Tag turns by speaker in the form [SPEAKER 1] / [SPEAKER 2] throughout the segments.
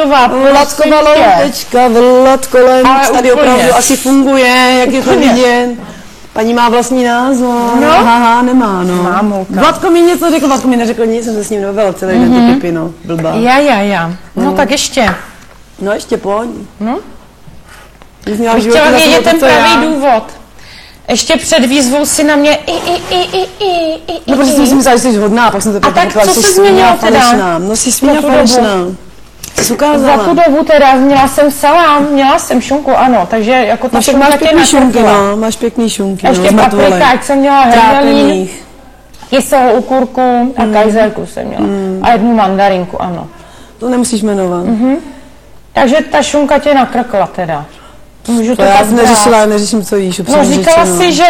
[SPEAKER 1] Vladková
[SPEAKER 2] loutečka, Vlad kolem, tady opravdu asi funguje, jak je to vidět. Paní má vlastní názor.
[SPEAKER 1] No.
[SPEAKER 2] Haha, nemá, no.
[SPEAKER 1] Mámulka.
[SPEAKER 2] Vladko mi něco řekl, Vladko mi neřekl nic, jsem se s ním nebavila celý den, ty pipino, blbá.
[SPEAKER 1] Já. No tak ještě.
[SPEAKER 2] No ještě pojď.
[SPEAKER 1] No. Bych chtěla vědět ten pravý důvod. Ještě před výzvou si na mě
[SPEAKER 2] No, protože jsem si myslela, že jsi hodná, pak jsem to
[SPEAKER 1] tak co se změnilo teda?
[SPEAKER 2] No, jsi směla falešná. Jsi ukázala.
[SPEAKER 1] Za tu dobu teda měla jsem salám, měla jsem šunku, ano, takže jako ta šunka
[SPEAKER 2] máš pěkný šunky, no, máš pěkný šunky.
[SPEAKER 1] Ještě paprikáč jsem měla hermelín, kyselou okurku a kajzerku jsem měla. A jednu mandarinku, ano.
[SPEAKER 2] To nemusíš jmenovat.
[SPEAKER 1] Takže ta šunka tě nakrkla teda. Můžu
[SPEAKER 2] to já jsem neřeším, co jíš.
[SPEAKER 1] No říkala si, že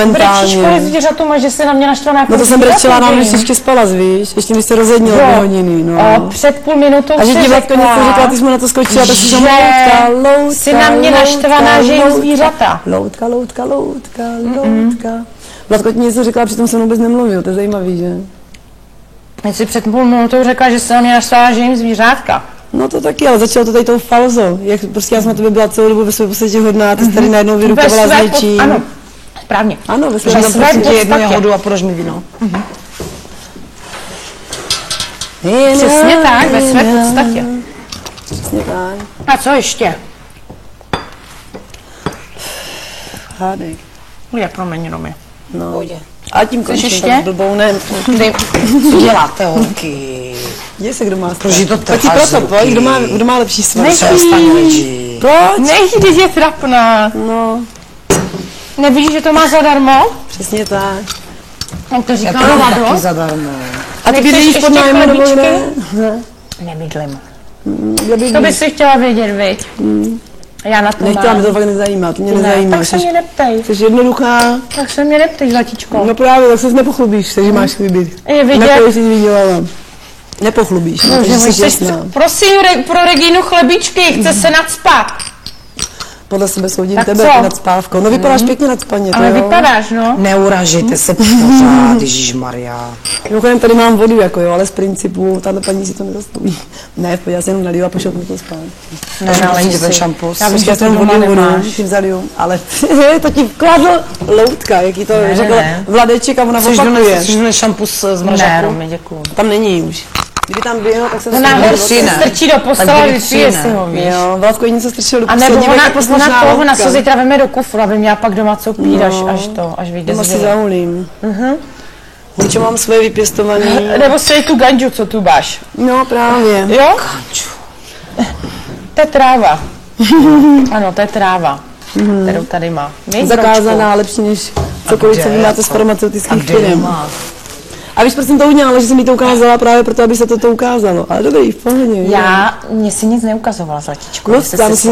[SPEAKER 1] brečíš kvůli zvířatům a že se na mě naštvaná jako
[SPEAKER 2] no to jsem brečela, nám než ještě spala, víš? Ještě mi se rozednilo 2 hodiny, no.
[SPEAKER 1] Před půl minutou
[SPEAKER 2] a že ti Vladko něco říkala, ty jsi mu na to skočila, tak si loutka,
[SPEAKER 1] jsi na mě naštvaná, že jim zvířata.
[SPEAKER 2] Loutka. Vladko ti něco říkala, přitom jsem vůbec nemluvil, to je zajímavý, že?
[SPEAKER 1] Já si před půl minutou řekla, že se na mě naštvaná, že jim zvířátka.
[SPEAKER 2] No to taky, ale začalo to tady tou falzou. Jak prostě já jsem na tebe byla celou dobu ve své podstatě hodná, ty jsi tady najednou vyrukovala s něčím.
[SPEAKER 1] Ano, správně.
[SPEAKER 2] Ano, ve své
[SPEAKER 1] podstatě.
[SPEAKER 2] Jednu jahodu a podaž mi vino.
[SPEAKER 1] Přesně tak, ve své podstatě.
[SPEAKER 2] Přesně tak.
[SPEAKER 1] A co ještě?
[SPEAKER 2] Hádej.
[SPEAKER 1] Je, promiň, Romy.
[SPEAKER 2] No. A tím končím tak blbou, ne.
[SPEAKER 3] Co děláte, holky?
[SPEAKER 2] Děj se, kdo má
[SPEAKER 3] strach.
[SPEAKER 2] Taky proto, pojď, kdo má lepší svaz.
[SPEAKER 1] Pojď. Nejdi, je trapná.
[SPEAKER 2] No.
[SPEAKER 1] Nevíš, že to má zadarmo?
[SPEAKER 2] Přesně tak.
[SPEAKER 1] Jak to říkala Vlado?
[SPEAKER 3] Taky zadarmo.
[SPEAKER 2] A ty bydlíš pod nájmu nebo ne?
[SPEAKER 1] Nebydlím. To bys si chtěla vědět, viď? Já na to
[SPEAKER 2] nechtěla, mě to fakt nezajímá, to mě nezajímá.
[SPEAKER 1] Tak se mě neptej.
[SPEAKER 2] Jsi jednoduchá.
[SPEAKER 1] Tak se mě neptej, zlatičko.
[SPEAKER 2] No právě, tak se nepochlubíš, takže máš chlubit.
[SPEAKER 1] Je vidět.
[SPEAKER 2] Nepojíš, jsi vydělala. Nepochlubíš, takže jsi jasná.
[SPEAKER 1] Prosím pro Regínu chlebičky, chce se nacpat.
[SPEAKER 2] Podle sebe soudím tebe nad spávkou. No vypadáš pěkně nad spaně,
[SPEAKER 1] ale vypadáš, no.
[SPEAKER 3] Neuražejte se pořád, Ježišmarja.
[SPEAKER 2] Mimochodem tady mám vodu, jako jo, ale z principu, tahle paní si to nezastojí. Ne, já si jenom naliju a pošel to spát.
[SPEAKER 3] Nalej ten šampus.
[SPEAKER 2] Já bych chtěla vodu tím zaliju, ale to ti vkladl loutka, jaký to řekl Vladeček a ona opakuje.
[SPEAKER 3] Chceš ten šampus z mražáku?
[SPEAKER 1] Ne, děkuju.
[SPEAKER 2] Tam není už. Kdyby tam byl, tak se
[SPEAKER 1] strčí do postele, vypije si ho, víš.
[SPEAKER 2] Jo, Vládko jedně se strčil do
[SPEAKER 1] postele. A nebo ona se zítra veme do kufru, aby měla pak doma co pít, až vyjde z
[SPEAKER 2] doma si zahulím. Určitě mám svoje vypěstované.
[SPEAKER 1] Nebo si tu ganžu, co tu máš.
[SPEAKER 2] No právě.
[SPEAKER 1] Jo? Ganžu. To je tráva. Ano, to je tráva, kterou tady má.
[SPEAKER 2] Zakázaná, lepší než cokoliv, co vy máte z farmaceutických firm. A víš, proč jsem to udělala, že jsem mi to ukázala právě proto, aby se to ukázalo. Ale dobrý, v pohodě.
[SPEAKER 1] Mě si nic neukazovala, zlatičko.
[SPEAKER 2] No,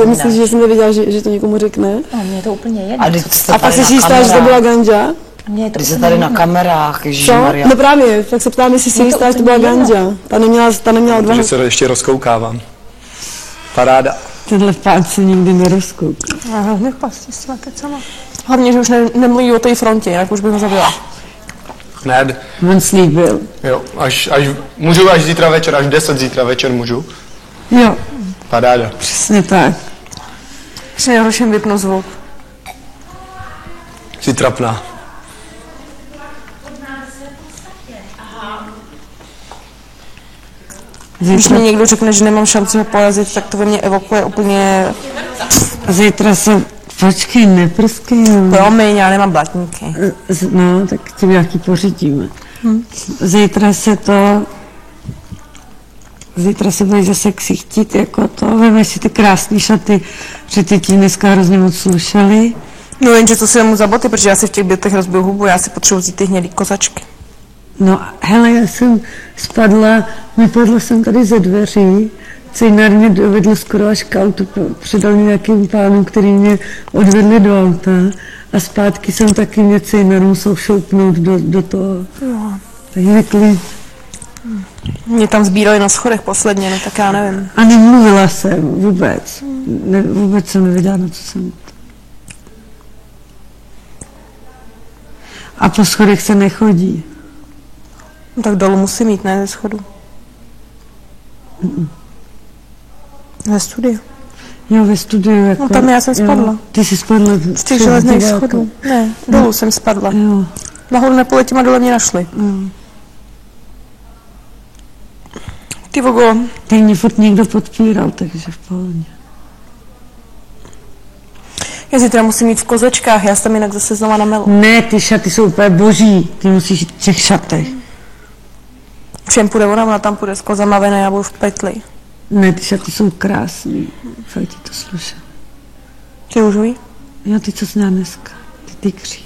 [SPEAKER 2] myslíš, že jsem nevěděla, že to někomu řekne?
[SPEAKER 1] No, mě je to úplně jedno.
[SPEAKER 2] A pak jsi jistá, že to byla ganja?
[SPEAKER 3] Když jsi tady na kamerách, ježišmarja.
[SPEAKER 2] No právě, tak se ptám, jestli si jistá, že to byla ganja. Ta neměla odvahu.
[SPEAKER 4] Takže se ještě rozkoukávám. Paráda.
[SPEAKER 2] Tenhle pán se nikdy nerozkouká.
[SPEAKER 1] Nechpasti s těma kecama. Hlavně, že už nemluví o té frontě, jinak už bych ho zabila.
[SPEAKER 4] Ne.
[SPEAKER 2] On slíbil.
[SPEAKER 4] Jo, můžu až zítra večer, až 10 zítra večer můžu.
[SPEAKER 2] Jo.
[SPEAKER 4] Paráda.
[SPEAKER 2] Přesně tak.
[SPEAKER 1] Při nejhorším vypnu zvuk.
[SPEAKER 4] Jsi trapná.
[SPEAKER 1] Když mi někdo řekne, že nemám šanci ho porazit, tak to ve mně evokuje úplně...
[SPEAKER 2] Zítra jsem... Počkej, neprskej.
[SPEAKER 1] Promiň, já nemám blatníky.
[SPEAKER 2] No, tak ti nějaký pořídíme. Zítra se budeš zase ksichtit jako to, vemeš si ty krásné šaty, že ty ti dneska hrozně moc slušely.
[SPEAKER 1] No jenže to si vemu za boty, protože já si v těch bětech rozbiju hubu, já si potřebuji vzít ty hnědý kozačky.
[SPEAKER 2] No, hele, já jsem vypadla jsem tady ze dveří, Cejnar mě dovedl skoro až k autu, předal mě nějakým pánům, který mě odvedli do auta a zpátky jsem taky mě Cejnar musel šoupnout do toho.
[SPEAKER 1] Jo.
[SPEAKER 2] Tak je klid.
[SPEAKER 1] Mě tam sbírali na schodech posledně, no tak já nevím.
[SPEAKER 2] A nemluvila jsem vůbec. Vůbec jsem nevěděla, na co jsem. A po schodech se nechodí.
[SPEAKER 1] No, tak dolů musím jít, ne ze schodu.
[SPEAKER 5] Ve studiu.
[SPEAKER 2] Jo, ve studiu. Jako,
[SPEAKER 5] No tam já jsem spadla.
[SPEAKER 2] Jo, ty jsi spadla
[SPEAKER 5] Z těch železných schodů. Ne, dolů jsem spadla.
[SPEAKER 2] Jo.
[SPEAKER 5] Nahoru nepoletím a dole mě našli. Ty vogo.
[SPEAKER 2] Teď mě furt někdo podpíral, takže v pohodě.
[SPEAKER 5] Já zítra musím jít v kozečkách, já jsem tam jinak zase znova na melu.
[SPEAKER 2] Ne, ty šaty jsou úplně boží. Ty musíš jít v těch šatech.
[SPEAKER 5] Všem půjde ona tam půjde s kozama ven a já budu v petli.
[SPEAKER 2] Ne, ty šaty jsou krásný. Fakt ti to sluša.
[SPEAKER 5] Ty růžový?
[SPEAKER 2] Jo, ty, co jsi měla dneska. Ty tygří.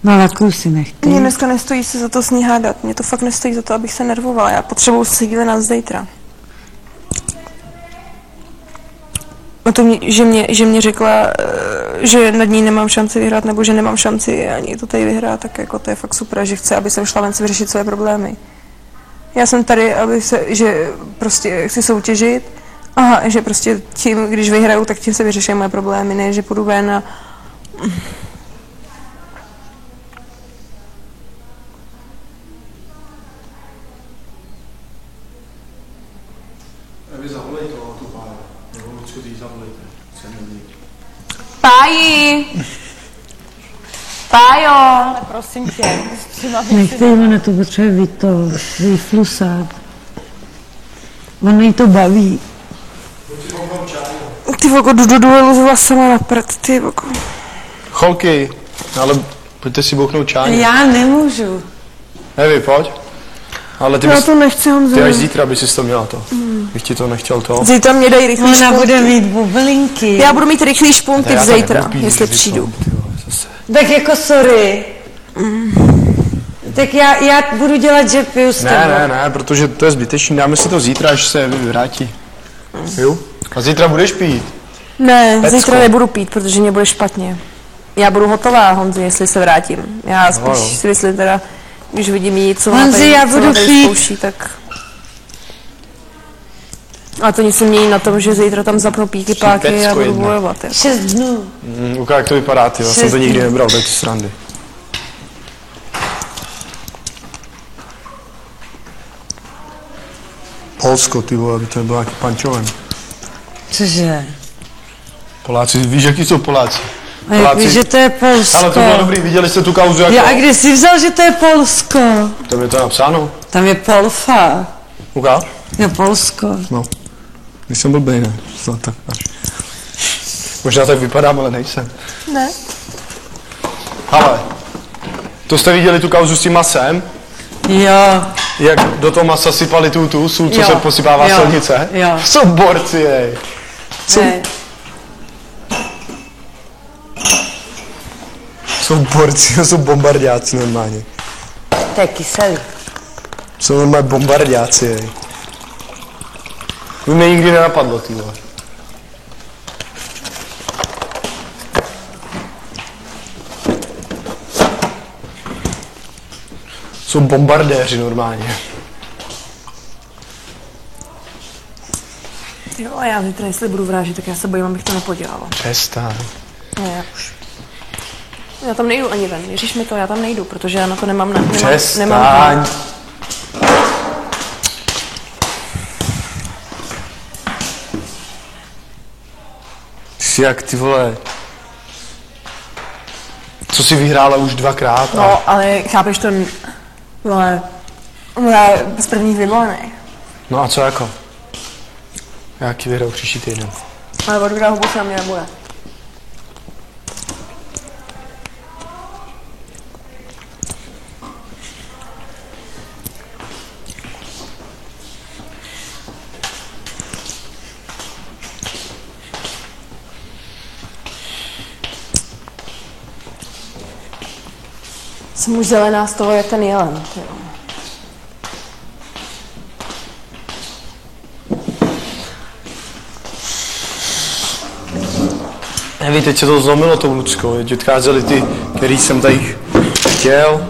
[SPEAKER 2] No, lakuju si nechty.
[SPEAKER 5] Mně dneska nestojí se za to s ní hádat. Mně to fakt nestojí za to, abych se nervovala. Já potřebuju se dívat na zítra. O tom, že mě řekla, že nad ní nemám šanci vyhrát, nebo že nemám šanci ani to tady vyhrát, tak jako to je fakt super, že chce, aby jsem šla ven si vyřešit své problémy. Já jsem tady, že prostě chci soutěžit, že prostě tím, když vyhraju, tak tím se vyřeší moje problémy, ne, že půjdu ven a...
[SPEAKER 4] Vy zavolej to, tu páru. Nebo Lucku, ty zavolejte.
[SPEAKER 5] Páji! Pájo!
[SPEAKER 1] Prosím tě.
[SPEAKER 2] Nechte ona to potřebuje vyflusat. On jí to baví.
[SPEAKER 5] Ty vogo, jdu do duelu s vlasama na prd, ty vogo.
[SPEAKER 4] Cholky, ale pojďte si bouchnout čáně.
[SPEAKER 2] Já nemůžu.
[SPEAKER 4] Neví, pojď. Ale ty
[SPEAKER 5] Já
[SPEAKER 4] bys,
[SPEAKER 5] to nechci, Honzo.
[SPEAKER 4] ty až zítra by si to měla to. Bych ti to nechtěl to.
[SPEAKER 5] Zítra mě dají rychlý
[SPEAKER 2] Ona
[SPEAKER 5] špunty.
[SPEAKER 2] bude mít bublinky.
[SPEAKER 5] Já budu mít rychlý špunty
[SPEAKER 4] Já to
[SPEAKER 5] zítra,
[SPEAKER 4] nebudu pít,
[SPEAKER 5] jestli
[SPEAKER 4] když
[SPEAKER 5] přijdu.
[SPEAKER 4] jsou, ty vole, zase.
[SPEAKER 2] Tak jako sorry. Tak já budu dělat, že piju s tebou.
[SPEAKER 4] Ne, protože to je zbytečný. Dáme si to zítra, až se vrátí. Jo? A zítra budeš pít.
[SPEAKER 5] Ne,
[SPEAKER 4] Pecko.
[SPEAKER 5] zítra nebudu pít, protože mě bude špatně. Já budu hotová, Honzi, jestli se vrátím. Já spíš si myslím teda, když vidím jí, co
[SPEAKER 2] Honzi,
[SPEAKER 5] tady,
[SPEAKER 2] já
[SPEAKER 5] co
[SPEAKER 2] budu
[SPEAKER 5] tady
[SPEAKER 2] pít.
[SPEAKER 5] zkouší, tak... A to nic se mění na tom, že zítra tam zapnu píky, páky a
[SPEAKER 4] Pecko
[SPEAKER 5] budu
[SPEAKER 4] jedna.
[SPEAKER 5] bojovat. Jako.
[SPEAKER 2] 6 dnů.
[SPEAKER 4] Ukáž, jak to vypadá, ty. Já jsem to nikdy nebral, tak ty srandy. Polsko, ty vole, aby to nebylo nějaký pančoven.
[SPEAKER 2] Cože?
[SPEAKER 4] Poláci, víš, jaký jsou Poláci?
[SPEAKER 2] A jak víš, že to je Polsko?
[SPEAKER 4] Ale to bylo dobrý, viděli jste tu kauzu jako...
[SPEAKER 2] Já, a kde jsi vzal, že to je Polsko?
[SPEAKER 4] Tam je to napsáno.
[SPEAKER 2] Tam je Polfa.
[SPEAKER 4] Ukáž?
[SPEAKER 2] Je Polsko.
[SPEAKER 4] No. Když jsem blbej, ne? Tak až. Možná tak vypadám, ale nejsem.
[SPEAKER 5] Ne.
[SPEAKER 4] Ale, to jste viděli tu kauzu s tím masem?
[SPEAKER 2] Jo.
[SPEAKER 4] Jak do toho masa sypali tu sůl, co
[SPEAKER 2] Jo.
[SPEAKER 4] se posypává
[SPEAKER 2] Jo.
[SPEAKER 4] silnice?
[SPEAKER 2] Jo.
[SPEAKER 4] Jsou borci, jej.
[SPEAKER 2] Ne.
[SPEAKER 4] Jsou borci, jsou bombardáci normálně.
[SPEAKER 2] To je kyselý.
[SPEAKER 4] Jsou normálně bombardáci, jej. To mě nikdy nenapadlo, ty vole. Jsou bombardéři normálně.
[SPEAKER 5] Jo, a já zítra, jestli budu vrážit, tak já se bojím, abych to nepodělala.
[SPEAKER 4] Přestaň.
[SPEAKER 5] Ne, jak už. Já tam nejdu ani ven, věříš mi to, já tam nejdu, protože já na to nemám...
[SPEAKER 4] Přestaň. Jsi jak, ty vole. Co jsi vyhrála už 2krát?
[SPEAKER 5] No, ale chápeš to, vole, z prvních vyvolených.
[SPEAKER 4] No a co jako? Jaký vyhrál příští týden?
[SPEAKER 5] Ale od druhého se na mě nebude. Jsem už zelená z toho, jak ten jelen. Jo.
[SPEAKER 4] Neví, teď se to zlomilo tou Luckou, teď odcházeli ty, který jsem tady chtěl.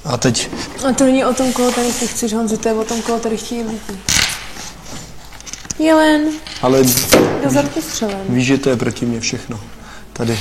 [SPEAKER 4] A teď...
[SPEAKER 5] A to není o tom, koho tady ty chceš, Honzi, to je o tom, koho tady chtějí lidi. Jelen,
[SPEAKER 4] Ale
[SPEAKER 5] do zadku střelen.
[SPEAKER 4] víš, že to je proti mě všechno. Tady.